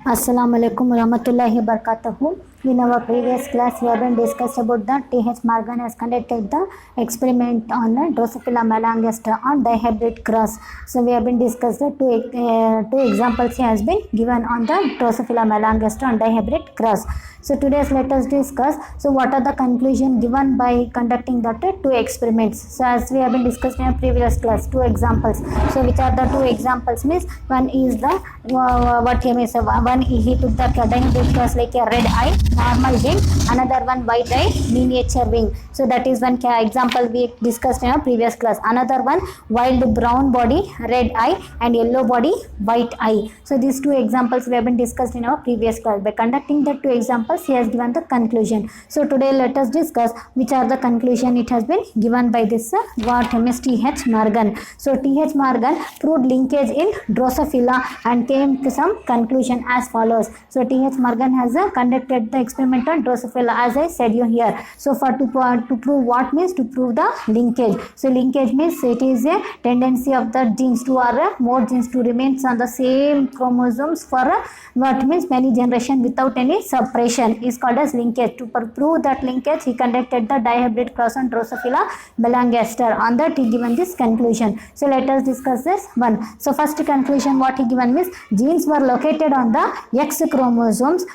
Assalamu alaikum warahmatullahi wabarakatuh. In our previous class, we have been discussed about the T.H. Morgan has conducted the experiment on Drosophila melanogaster on dihybrid cross. So we have been discussed the two examples he has been given on the Drosophila melanogaster on dihybrid cross. So today's let us discuss. So what are the conclusion given by conducting the two experiments? So as we have been discussed in a previous class, two examples. So which are the two examples? Means one is the what he means. One he took the dihybrid cross like a red eye, normal wing, another one white eye, miniature wing. So that is one example we discussed in a previous class. Another one wild brown body, red eye, and yellow body, white eye. So these two examples we have been discussed in our previous class. By conducting the two examples, he has given the conclusion. So today let us discuss which are the conclusion it has been given by this what Ms. T.H. Morgan. So T.H. Morgan proved linkage in Drosophila and came to some conclusion as follows. So T.H. Morgan has conducted the experiment on Drosophila as I said you here. So for to prove what means to prove the linkage. So linkage means it is a tendency of the genes to or more genes to remain on the same chromosomes for what means many generation without any suppression is called as linkage. To prove that linkage, he conducted the dihybrid cross on Drosophila melanogaster. On that he given this conclusion. So let us discuss this one. So first conclusion what he given means genes were located on the X chromosomes,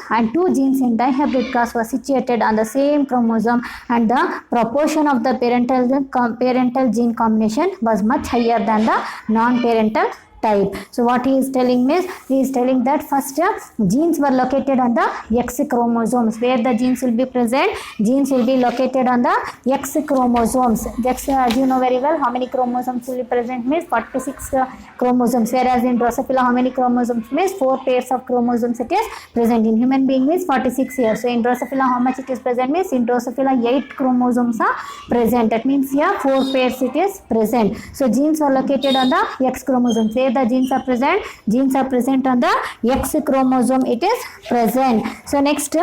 and two genes in dihybrid cross were situated on the same chromosome, and the proportion of the parental gene combination was much higher than the non-parental type. So what he is telling means he is telling that first genes were located on the X chromosomes. Where the genes will be present, genes will be located on the X chromosomes. X, as you know very well, how many chromosomes will be present means 46 chromosomes, whereas in Drosophila how many chromosomes means 4 pairs of chromosomes it is present. In human being means 46 here. So in Drosophila how much it is present means in Drosophila 8 chromosomes are present. That means here 4 pairs it is present. So genes are located on the X chromosomes. Where the genes are present on the X chromosome it is present. So next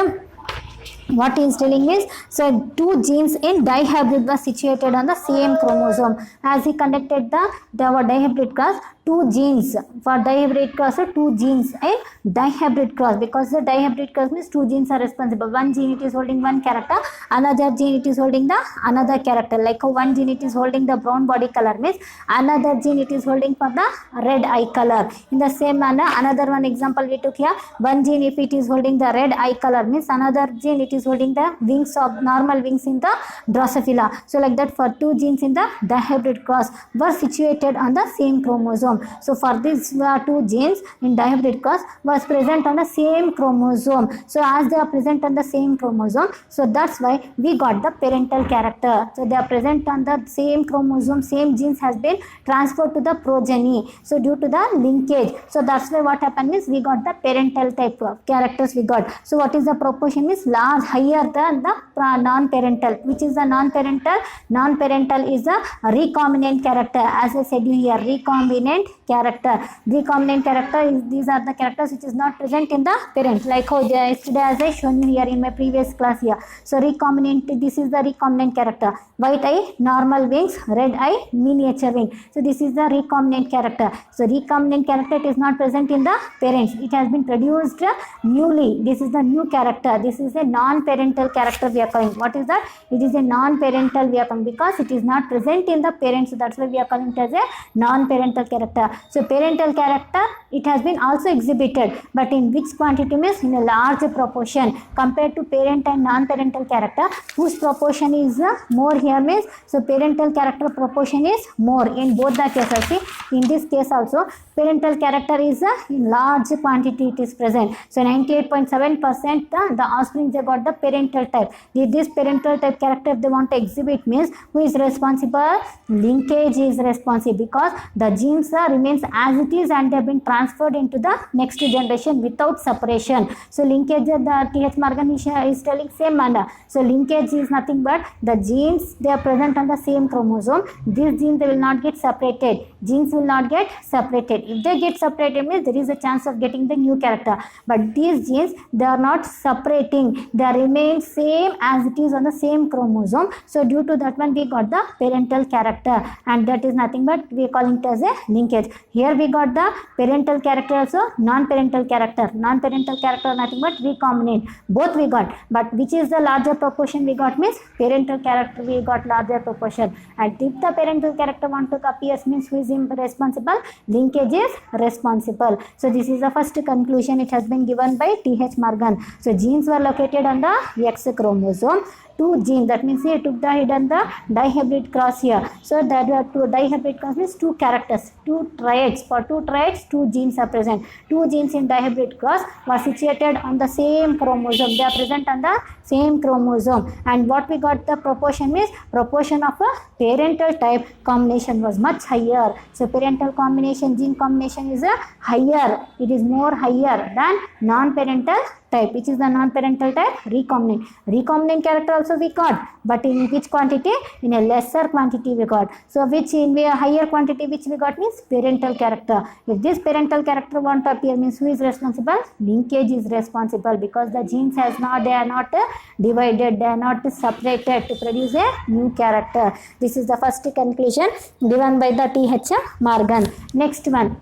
what he is telling is so two genes in dihybrid were situated on the same chromosome. As he conducted the dihybrid cross, two genes for dihybrid cross, two genes in dihybrid cross, because the dihybrid cross means two genes are responsible. One gene it is holding one character, another gene it is holding the another character. Like one gene it is holding the brown body color means another gene it is holding for the red eye color. In the same manner, another one example we took here, one gene if it is holding the red eye color means another gene it is holding the wings of normal wings in the Drosophila. So like that for two genes in the dihybrid cross were situated on the same chromosome. So for these two genes in dihybrid cross was present on the same chromosome. So as they are present on the same chromosome, so that's why we got the parental character. So they are present on the same chromosome, same genes has been transferred to the progeny. So due to the linkage, so that's why what happened is we got the parental type of characters we got. So what is the proportion is large, higher than the non-parental. Which is the non-parental? Non-parental is a recombinant character. As I said you here, recombinant character. Recombinant character is these are the characters which is not present in the parent. Like how yesterday as I shown you here in my previous class here. So recombinant, this is the recombinant character. White eye, normal wings, red eye, miniature wing. So this is the recombinant character. So recombinant character it is not present in the parents. It has been produced newly. This is the new character. This is a non-parental character we are calling. What is that? It is a non-parental we are calling because it is not present in the parents. So that's why we are calling it as a non-parental character. So parental character it has been also exhibited, but in which quantity means in a large proportion compared to parent and non-parental character, whose proportion is more here means so parental character proportion is more in both the cases. See, in this case also parental character is in large quantity it is present. So 98.7% the offspring they got the parental type. This parental type character if they want to exhibit means who is responsible? Linkage is responsible because the genes remains as it is and they have been transferred into the next generation without separation. So linkage the T.H. Morgan is telling same manner. So linkage is nothing but the genes they are present on the same chromosome. These genes they will not get separated. genes will not get separated. If they get separated means there is a chance of getting the new character, but these genes, they are not separating, they remain same as it is on the same chromosome. So due to that one we got the parental character, and that is nothing but we are calling it as a linkage. Here we got the parental character also non-parental character. Non-parental character nothing but recombinant, both we got, but which is the larger proportion we got means parental character we got larger proportion. And if the parental character want to appear means who is responsible? Linkage is responsible. So this is the first conclusion, it has been given by T.H. Morgan. So genes were located on the X chromosome. Two genes, that means he took the hidden the dihybrid cross here. So that were two dihybrid cross means two characters, two traits. For two traits, two genes are present. Two genes in dihybrid cross were situated on the same chromosome. They are present on the same chromosome. And what we got the proportion is proportion of a parental type combination was much higher. So parental combination, gene combination is a higher. It is more higher than non-parental type. Which is the non-parental type? Recombinant. Recombinant character also we got, but in which quantity? In a lesser quantity we got. So which in a higher quantity which we got means parental character. If this parental character want to appear means who is responsible? Linkage is responsible, because the genes has not, they are not divided, they are not separated to produce a new character. This is the first conclusion given by the T.H. Morgan. Next one.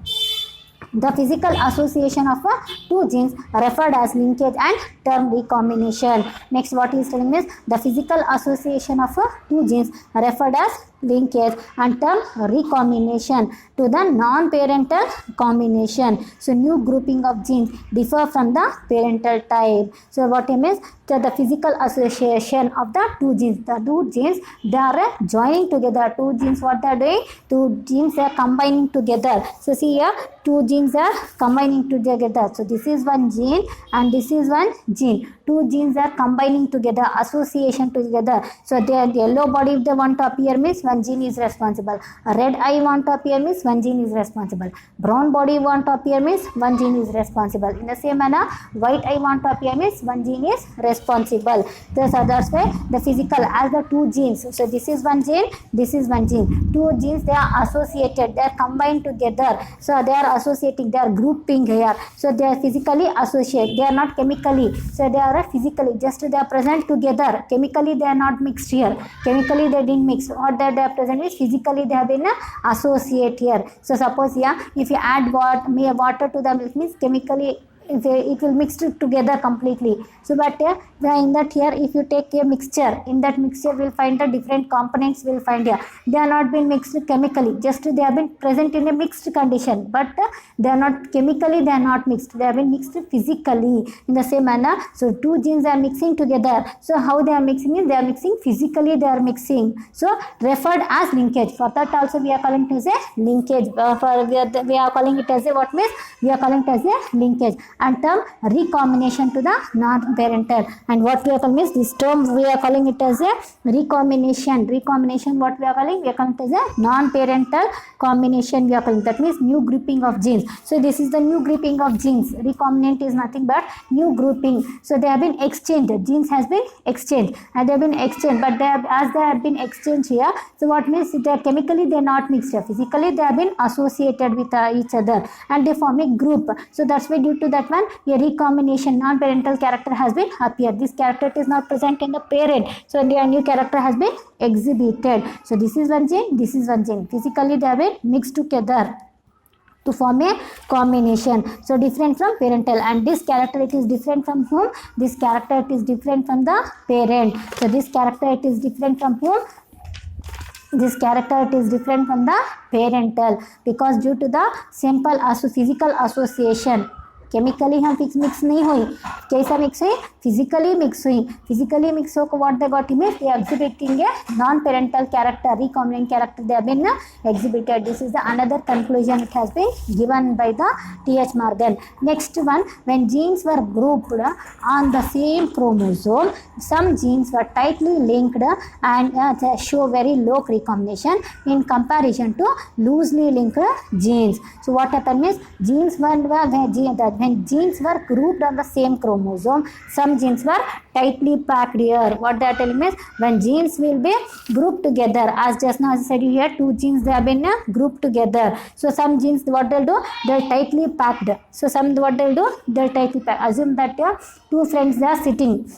The physical association of two genes referred as linkage and term recombination. Next, what he is telling is the physical association of two genes referred as linkage and term recombination to the non-parental combination. So new grouping of genes differ from the parental type. So what it means, the physical association of the two genes. The two genes, they are joining together. Two genes, what they are doing? Two genes are combining together. So see here, two genes are combining together. So this is one gene and this is one gene. Two genes are combining together, association together. So the yellow body if they want to appear means one gene is responsible. A red eye want to appear means one gene is responsible. Brown body want to appear means one gene is responsible. In the same manner, white eye want to appear means one gene is responsible. Thus others way the physical as the two genes. So this is one gene, this is one gene. Two genes, they are associated, they are combined together. So they are associating, they are grouping here. So they are physically associated, they are not chemically. So they are physically, just they are present together. Chemically they are not mixed here. Chemically they didn't mix. What that they are present is physically they have been associated here. So suppose here, if you add water to the milk means chemically it will mix it together completely. So but in that here if you take a mixture, in that mixture we'll find the different components we'll find here. They are not been mixed chemically, just they have been present in a mixed condition, but they are not chemically, they are not mixed, they have been mixed physically. In the same manner, so two genes are mixing together. So how they are mixing is they are mixing physically, they are mixing. So referred as linkage. For that also we are calling it as a linkage. We are calling it as a what means? We are calling it as a linkage. And term recombination to the non-parental. And what we are calling is this term we are calling it as a recombination. Recombination what we are calling? We are calling it as a non-parental combination we are calling. That means new grouping of genes. So this is the new grouping of genes. Recombinant is nothing but new grouping. So they have been exchanged. Genes has been exchanged and they have been exchanged. But they have, as they have been exchanged here, so what means they are chemically they are not mixed here. Physically they have been associated with each other and they form a group. So that's why due to that one a recombination non-parental character has been appeared. This character is not present in the parent. So their new character has been exhibited. So this is one gene, this is one gene. Physically they have been mixed together to form a combination. So different from parental, and this character it is different from whom? This character it is different from the parent. So this character it is different from whom? This character it is different from the parental, because due to the simple physical association. Chemically हम fix mix नहीं हुई, कैसा mix हुई? Physically mix हुई. Physically mix होकर what they got image they exhibiting a non parental character, recombinant character they have been exhibited. This is the another conclusion it has been given by the T.H. Morgan. Next one, when genes were grouped on the same chromosome, some genes were tightly linked and show very low recombination in comparison to loosely linked genes. So what happened is genes were the when genes were grouped on the same chromosome, some genes were tightly packed here. What they are telling me is when genes will be grouped together, as just now as I said here, two genes they have been grouped together. So some genes what they'll do, they'll tightly packed. So some what they'll do, they'll tightly packed. Assume that two friends they are sitting.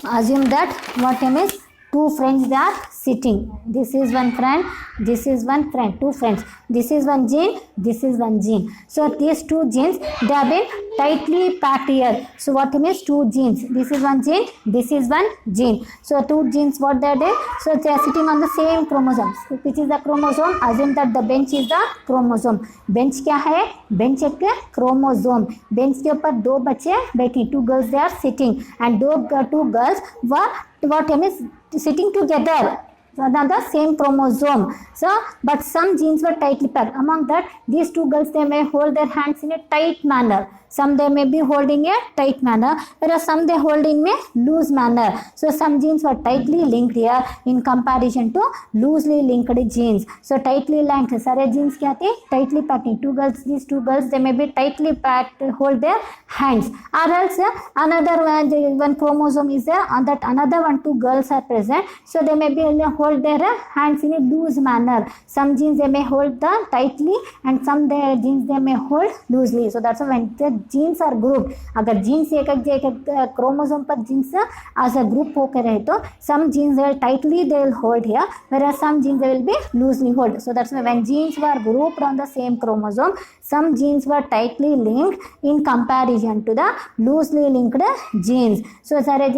Assume that what name is two friends they are sitting. This is one friend, this is one friend, two friends. This is one gene, this is one gene. So these two genes they have been tightly packed here. So what means two genes? This is one gene, this is one gene. So two genes what they are there? So they are sitting on the same chromosome. So which is the chromosome? Assume that the bench is the chromosome. Bench क्या है? Bench एक chromosome. Bench के ऊपर दो बच्चे बैठी, two girls they are sitting, and two girls were what means sitting together on the same chromosome. So but some genes were tightly packed. Among that, these two girls they may hold their hands in a tight manner. Some they may be holding a tight manner, whereas some they hold in a loose manner. So some genes were tightly linked here in comparison to loosely linked genes. So tightly linked सारे genes क्या थे? Tightly packed. Two girls, these two girls they may be tightly packed, hold their hands. Or else another one chromosome is there, on that another one two girls are present. So they may be hold their hands in a loose manner. Some genes they may hold the tightly, and some their genes they may hold loosely. So that's why when the genes are grouped, अगर genes एक chromosome पर genes as a group होकर रहे तो some genes will tightly they will hold here, whereas some genes they will be loosely hold. So that's why when genes were grouped on the same chromosome, some genes were tightly linked in comparison to the loosely linked genes. So सारे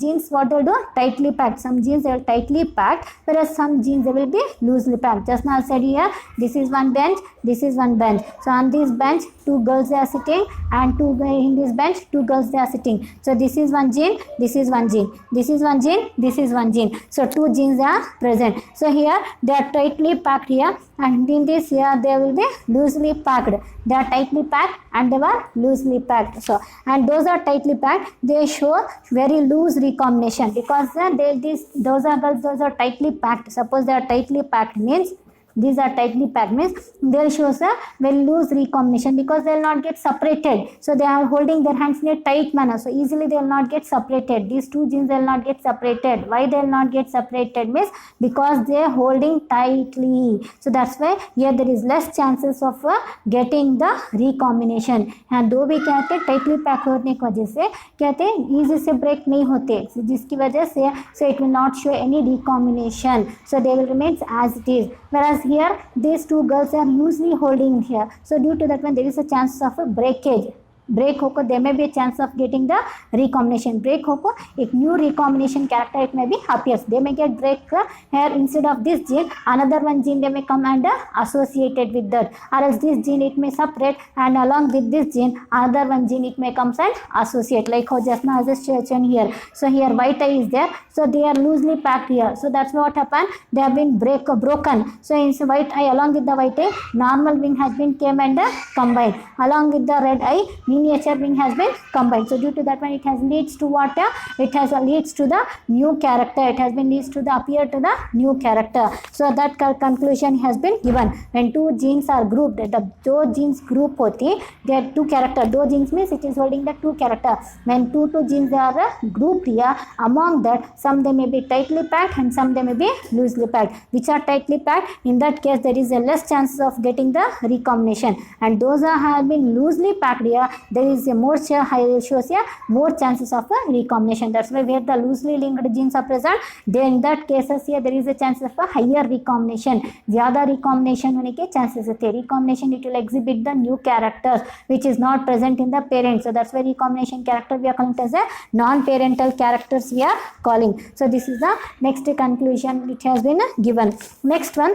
genes what they do? Tightly packed. Some genes they will tightly packed, whereas some genes they will be loosely packed. Just now I said here, this is one bench, this is one bench. So on this bench two girls they are sitting, and in this bench two girls they are sitting. So this is one gene, this is one gene, this is one gene, this is one gene. So two genes are present. So here they are tightly packed here, and in this here they will be loosely packed. They are tightly packed and they were loosely packed. So and those are tightly packed, they show very loose recombination because those are girls, those are tightly packed. Suppose they are tightly packed means these are tightly packed means they shows a very loose recombination because they will not get separated. So they are holding their hands in a tight manner, so easily they will not get separated. These two genes they will not get separated. Why they will not get separated means because they are holding tightly. So that's why here there is less chances of getting the recombination. and दो भी क्या होते हैं tightly packed होने की वजह से कहते हैं easy से break नहीं होते, जिसकी वजह से so it will not show any recombination. So they will remain as it is. Whereas here these two girls are loosely holding here, so due to that one there is a chance of a breakage. Break होको there may be a chance of getting the recombination. Break होको एक new recombination character it may be appears. They may get break here instead of this gene another one gene they may come and associated with that, or else this gene it may separate and along with this gene another one gene it may comes and associate, like how just now as a situation here. So here white eye is there, so they are loosely packed here. So that's what happened, they have been broken. So in white eye, along with the white eye normal wing has been came and combined, along with the red eye miniature wing has been combined. So due to that one it has leads to what? It has leads to the new character. It has been leads to the appear to the new character. So that conclusion has been given. When two genes are grouped, the दो genes group होती they are two character. दो genes means it is holding the two character. When two genes are grouped here, among that some they may be tightly packed and some they may be loosely packed. Which are tightly packed, in that case there is a less chances of getting the recombination, and those are have been loosely packed here there is a more shows here more chances of a recombination. That's why where the loosely linked genes are present, then in that cases here there is a chance of a higher recombination. ज़्यादा recombination होने के chances है. Recombination it will exhibit the new characters which is not present in the parent. So that's why recombination character we are calling as a non-parental characters we are calling. So this is the next conclusion it has been given. Next one,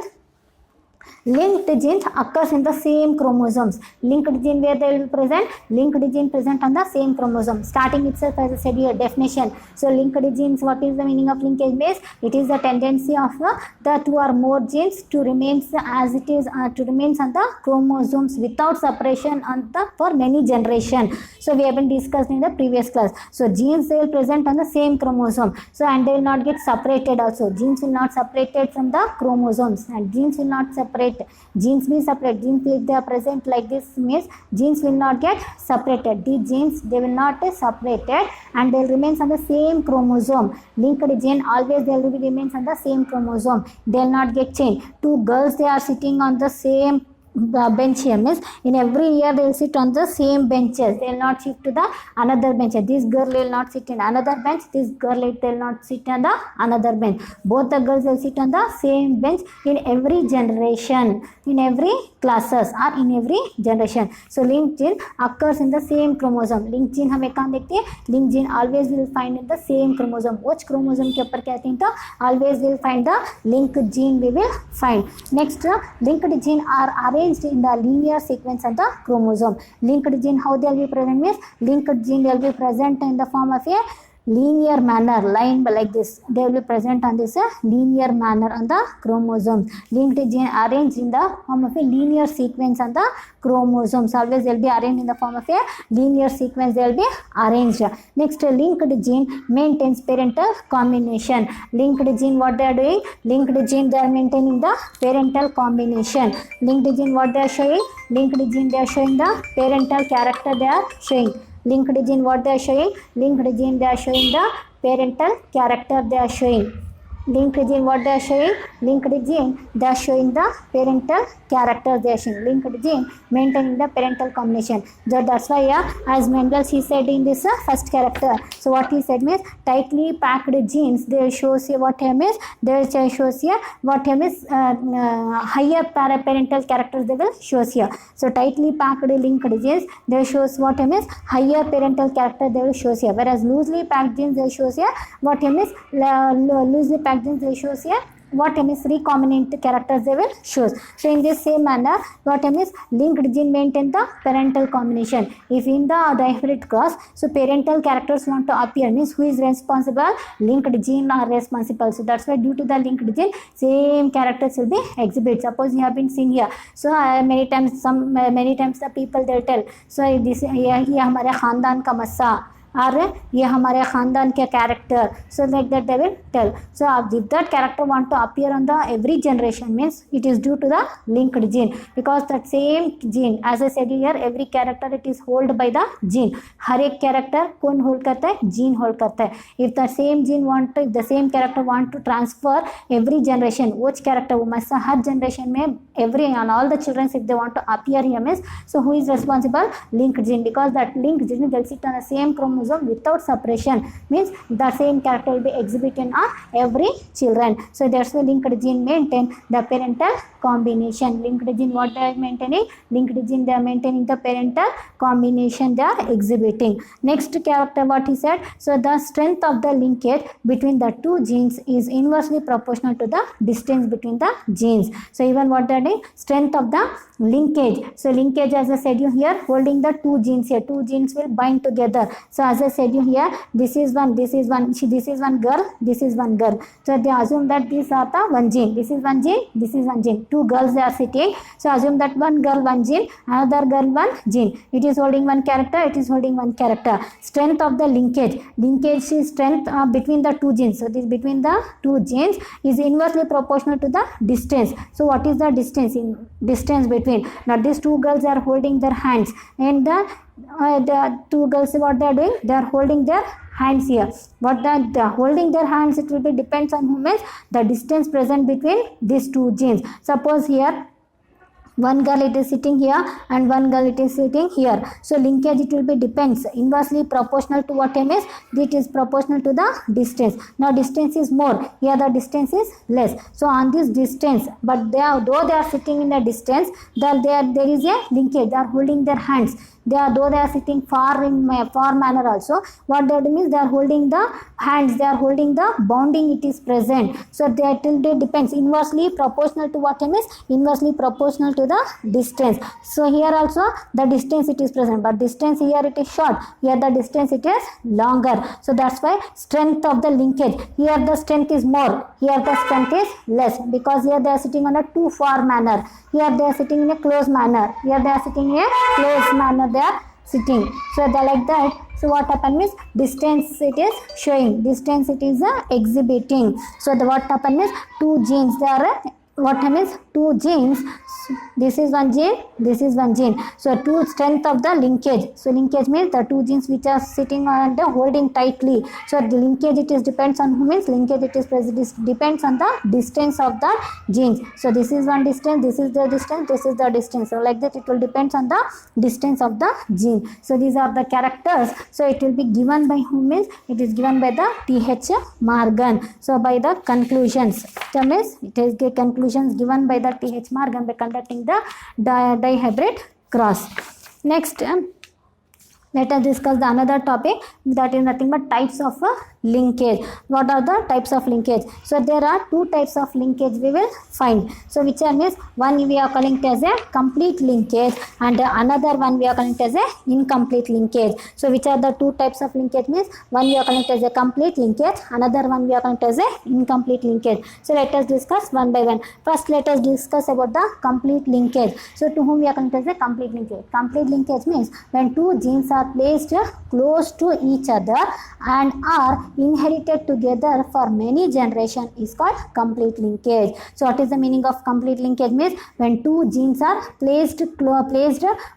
linked genes occurs in the same chromosomes. Linked gene where they will be present, linked gene present on the same chromosome. Starting itself as I said here definition. So linked genes, what is the meaning of linkage means? It is the tendency of the two or more genes to remain as it is to remain on the chromosomes without separation on the for many generations. So we have been discussed in the previous class. So genes they will present on the same chromosome, so and they will not get separated also. Genes will not separated from the chromosomes, and genes will not separate separate. Genes be separate. Genes, if they are present like this, means genes will not get separated. The genes, they will not separated, and they will remain on the same chromosome. Linked gene always they will remain on the same chromosome. They will not get changed. Two girls, they are sitting on the same bench here, means in every year they will sit on the same benches. They will not shift to the another bench. This girl will not sit in another bench. This girl will not sit on the another bench. Both the girls will sit on the same bench in every generation, in every classes or in every generation. So linked gene occurs in the same chromosome. Linked gene हमें कहाँ देखते हैं? Linked gene always will find in the same chromosome. Which chromosome के ऊपर कहते हैं तो always will find the linked gene we will find. Next, linked gene are arranged in the linear sequence of the chromosome. Linked gene, how they will be present means linked gene will be present in the form of a linear manner, line like this. They will be present on this linear manner on the chromosome. Linked gene arranged in the form of a linear sequence on the chromosomes. Always they will be arranged in the form of a linear sequence. They will be arranged. Next, linked gene maintains parental combination. Linked gene, what they are doing? Linked gene, they are maintaining the parental combination. Linked gene, what they are showing? Linked gene, they are showing the parental character. They are showing. Linked gene, what they are showing? Linked gene, they are showing the parental character. They are showing. Linked gene, what they are showing? Linked gene, they are showing the parental character. They are showing. Linked gene maintaining the parental combination. So that's why, yeah, as Mendel he said in this first character. So what he said means tightly packed genes. They shows here what here means. They shows here what here means higher parental characters. They will shows here. So tightly packed linked genes. They shows what here means higher parental character. They will shows here. Whereas loosely packed genes, they shows here what here means loosely packed genes. They shows here what is recombinant characters they will shows. So in this same manner, what is linked gene maintain the parental combination. If in the dihybrid cross, so parental characters want to appear, means who is responsible? Linked gene are responsible. So that's why due to the linked gene, same characters will be exhibit. Suppose you have been seen here. So many times the people they will tell. So this ये हमारे खानदान का मस्सा और ये हमारे खानदान के character. So like that they will tell. So if that character want to appear on the every generation, means it is due to the linked gene, because that same gene, as I said here, every character it is hold by the gene. हर एक character कौन hold करता है? Gene hold करता है. If the same gene want to, if the same character want to transfer every generation, which character वो मस्सा हर generation में every and all the children if they want to appear here, means so who is responsible? Linked gene, because that linked gene will sit on the same chromosome without separation, means the same character will be exhibited on every children. So that's why linked gene maintain the parental combination. Linked gene, what they are maintaining? Linked gene, they are maintaining the parental combination they are exhibiting. Next character, what he said, so the strength of the linkage between the two genes is inversely proportional to the distance between the genes. So even what they are doing, strength of the linkage. So linkage, as I said you here, holding the two genes here. Two genes will bind together. So as I said you here, this is one girl, this is one girl. So they assume that these are the one gene. This is one gene, this is one gene. Two girls they are sitting. So assume that one girl, one gene, another girl, one gene. It is holding one character, it is holding one character. Strength of the linkage. Linkage is strength between the two genes. So this between the two genes is inversely proportional to the distance. So what is the distance? In distance between. Now these two girls are holding their hands, and the two girls, what they are doing? They are holding their hands here. What the holding their hands, it will be depends on whom is the distance present between these two genes. Suppose here one girl it is sitting here and one girl it is sitting here. So linkage it will be depends inversely proportional to what is it is proportional to the distance. Now distance is more, here the distance is less. So on this distance, but they are, though they are sitting in the distance, there is a linkage. They are holding their hands. Though they are sitting far in far manner also, what they are doing is they are holding the hands, they are holding the bonding, it is present. So that will depends inversely proportional to what is inversely proportional to the distance. So here also the distance it is present, but distance here it is short, here the distance it is longer. So that's why strength of the linkage, here the strength is more, here the strength is less, because here they are sitting on a too far manner, here they are sitting in a close manner, here they are sitting in a close manner, they are sitting. So they like that. So what happened means distance it is showing, distance it is exhibiting. So the what happened means two genes they are what means two genes, this is one gene, this is one gene, so two strength of the linkage, so linkage means the two genes which are sitting on the holding tightly, so the linkage it is depends on who, means linkage it is depends on the distance of the genes, so this is one distance, this is the distance, this is the distance, so like that it will depends on the distance of the gene, so these are the characters, so it will be given by whom, means it is given by the T.H. Morgan, so by the conclusions, so means it is the conclusions given by the T.H. Morgan by conducting the dihybrid cross. Next, let us discuss the another topic, that is nothing but types of linkage. What are the types of linkage? So there are two types of linkage we will find. So which are means one we are calling it as a complete linkage and another one we are calling it as a incomplete linkage. So which are the two types of linkage? Means one we are calling it as a complete linkage, another one we are calling it as a incomplete linkage. So let us discuss one by one. First let us discuss about the complete linkage. So to whom we are calling it as a complete linkage? Complete linkage means when two genes are placed close to each other and are inherited together for many generations is called complete linkage. So what is the meaning of complete linkage? Means when two genes are placed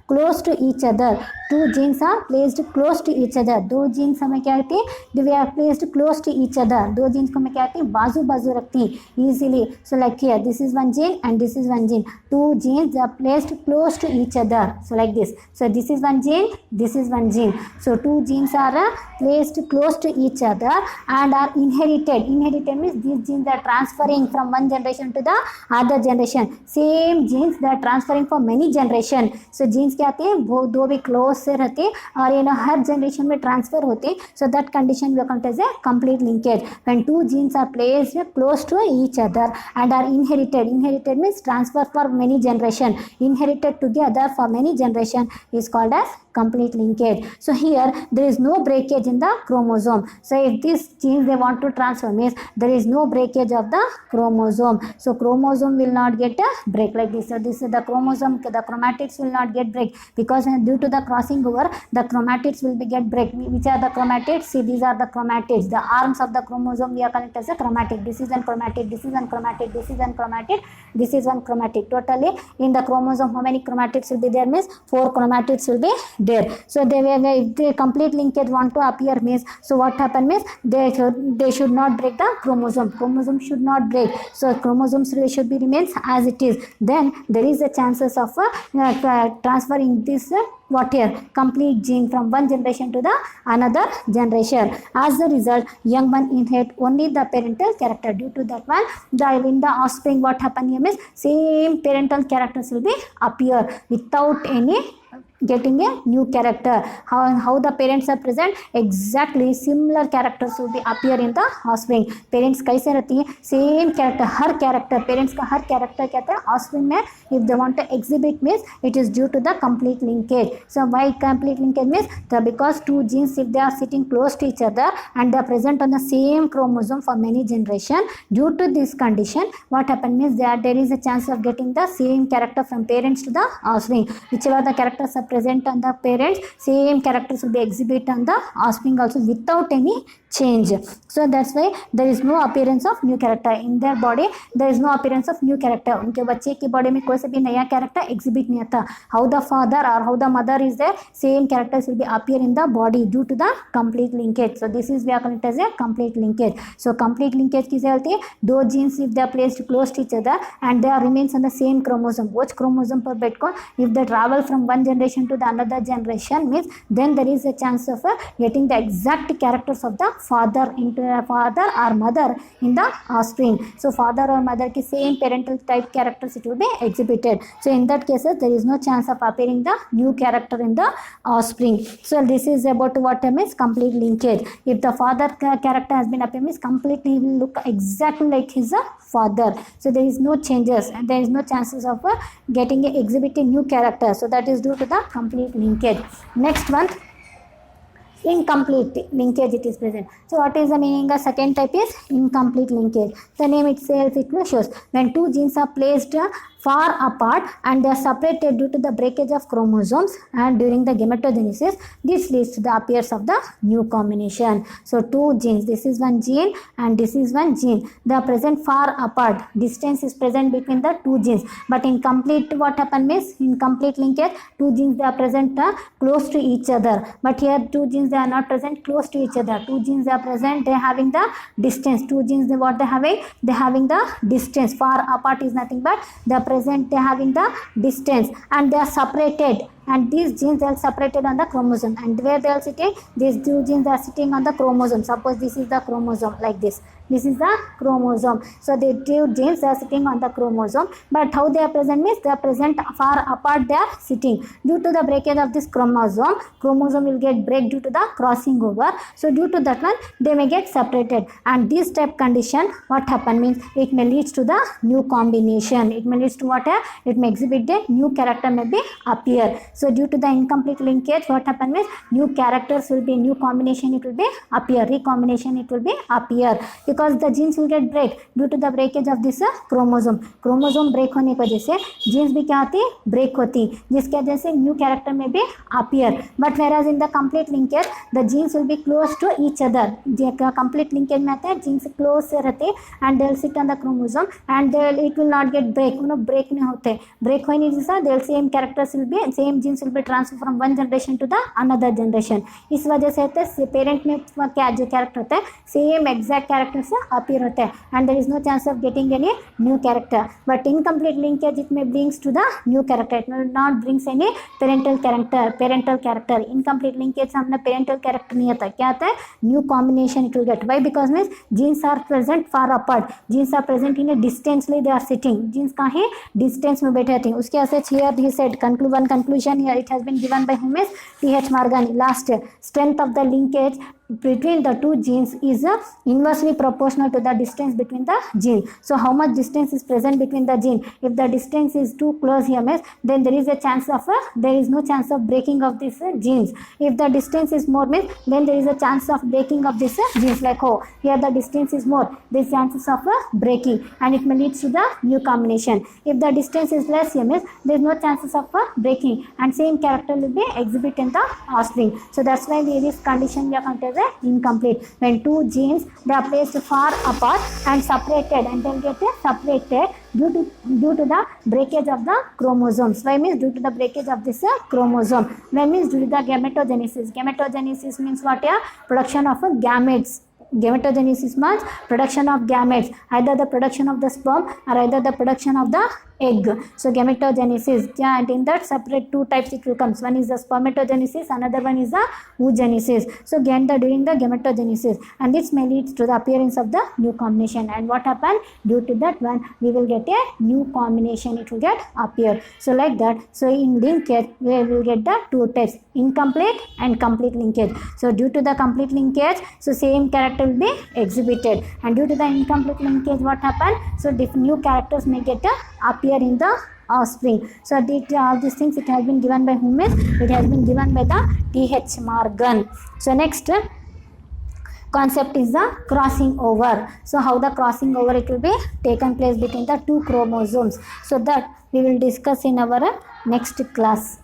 close to each other, two genes are placed close to each other, दो genes हमें क्या रहती है, they are placed close to each other, दो genes को हमें क्या रहती है, बाजू बाजू रखती है easily. So like here this is one gene and this is one gene, two genes are placed close to each other, so like this. So this is one gene, this is one gene, so two genes are placed close to each other and are inherited. Inherited means these genes are transferring from one generation to the other generation. Same genes they are transferring for many generation. So genes क्या आते हैं, वो दो भी close से रहते हैं और ये ना हर generation में transfer होते हैं. So that condition we count as a complete linkage. When two genes are placed close to each other and are inherited. Inherited means transfer for many generation. Inherited together for many generation is called as complete linkage. So here there is no breakage in the chromosome. So if these genes they want to transfer, means there is no breakage of the chromosome. So chromosome will not get a break like this. So this is the chromosome, the chromatids will not get break because due to the crossing over the chromatids will be get break. Which are the chromatids? See, these are the chromatids. The arms of the chromosome we are calling as a chromatid. This is one chromatid, this is one chromatid, this is one chromatid, this is one chromatid. Totally in the chromosome how many chromatids will be there? Means 4 chromatids will be there. So if the complete linkage want to appear means, so what happen means they should not break the chromosome. Chromosome should not break. So chromosomes should be remains as it is. Then there is a chances of transferring this what here, complete gene from one generation to the another generation. As a result, young one inherit only the parental character. Due to that one, in the offspring what happen here means same parental characters will be appear without any getting a new character. How the parents are present, exactly similar characters will be appear in the offspring. Parents कैसे रहती है, same character, हर character, parents का हर character क्या है offspring में if they want to exhibit means it is due to the complete linkage. So why complete linkage means because two genes if they are sitting close to each other and they are present on the same chromosome for many generations, due to this condition what happen means there is a chance of getting the same character from parents to the offspring. Whichever the characters are present on the parents, same characters will be exhibited on the offspring also without any change. So that's why there is no appearance of new character in their body. There is no appearance of new character. उनके बच्चे की body में कोई से भी नया character exhibit नहीं आता. How the father or how the mother is there, same characters will be appear in the body due to the complete linkage. So this is we are calling it as a complete linkage. So complete linkage किसे बोलते हैं? दो genes if they are placed close to each other and they are remains on the same chromosome. Which chromosome पर बैठ को if they travel from one generation to the another generation means then there is a chance of getting the exact characters of the father into a father or mother in the offspring. So father or mother की same parental type characters it will be exhibited. So in that cases there is no chance of appearing the new character in the offspring. So this is about what means complete linkage. If the father character has been appeared means completely he will look exactly like his father. So there is no changes and there is no chances of getting a exhibiting new character. So that is due to the complete linkage. Next one, incomplete linkage it is present. So what is the meaning of second type is incomplete linkage. The name itself it shows when two genes are placed far apart and they are separated due to the breakage of chromosomes and during the gametogenesis. This leads to the appearance of the new combination. So two genes, this is one gene and this is one gene, they are present far apart, distance is present between the two genes, but in complete what happen means in complete linkage two genes they are present close to each other, but here two genes they are not present close to each other, two genes they are present, they are having the distance, two genes they what they having the distance, far apart is nothing but they are present, they are having the distance and they are separated, and these genes are separated on the chromosome, and where they are sitting, these two genes are sitting on the chromosome. Suppose this is the chromosome, like this is the chromosome, so the two genes are sitting on the chromosome, but how they are present means they are present far apart, they are sitting due to the breakage of this chromosome will get break due to the crossing over, so due to that one they may get separated, and this type condition what happen means it may leads to the new combination, it may leads to what it may exhibit the new character may be appear. So due to the incomplete linkage what happen means new characters will be, new combination it will be appear, recombination it will be appear, because the genes will get break due to the breakage of this chromosome break होने की वजह से genes भी क्या होती break होती, जिसके वजह से new character में भी appear, but whereas in the complete linkage the genes will be close to each other, complete linkage में आता है genes close से रहते and they will sit on the chromosome and it will not get break, break नहीं होते, break होने जैसा they will same characters will be, same genes will be transferred from one generation to the another generation, इस वजह से होता है parent में क्या जो कैरेक्टर होता है सेम एग्जैक्ट कैरेक्टर से अपीयर होता है and there is no chance of getting any new character, but incomplete linkage it may brings to the new character, it will not brings any parental character, incomplete linkage से हमने parental character नहीं आता, क्या आता है new combination it will get, why because means genes are present far apart, genes are present in a distantly they are sitting, genes कहाँ है distance में बैठे रहते हैं, उसके ऐसे here he said conclusion here it has been given by whom is T.H. Morgan, last strength of the linkage between the two genes is inversely proportional to the distance between the gene. So how much distance is present between the gene, if the distance is too close here means then there is a chance of there is no chance of breaking of these genes, if the distance is more means then there is a chance of breaking of this genes, like oh here the distance is more, there is chances of breaking and it may lead to the new combination, if the distance is less here means there is no chances of breaking and same character will be exhibited in the offspring. So that's why this condition we are considered incomplete, when two genes they are placed far apart and separated and then get separated due to the breakage of the chromosomes. Why means due to the breakage of this chromosome, when means due to the gametogenesis means what production of gametes, gametogenesis means production of gametes, either the production of the sperm or either the production of the egg. So gametogenesis, and in that separate two types it will come, one is the spermatogenesis, another one is the oogenesis. So during the gametogenesis, and this may lead to the appearance of the new combination, and what happened due to that one we will get a new combination, it will get appear. So like that, so in linkage we will get the two types, incomplete and complete linkage. So due to the complete linkage so same character will be exhibited, and due to the incomplete linkage what happened, so new characters may get appear in the offspring. So all these things it has been given by whom is, it has been given by the T.H. Morgan. So next concept is the crossing over. So how the crossing over it will be taken place between the two chromosomes, so that we will discuss in our next class.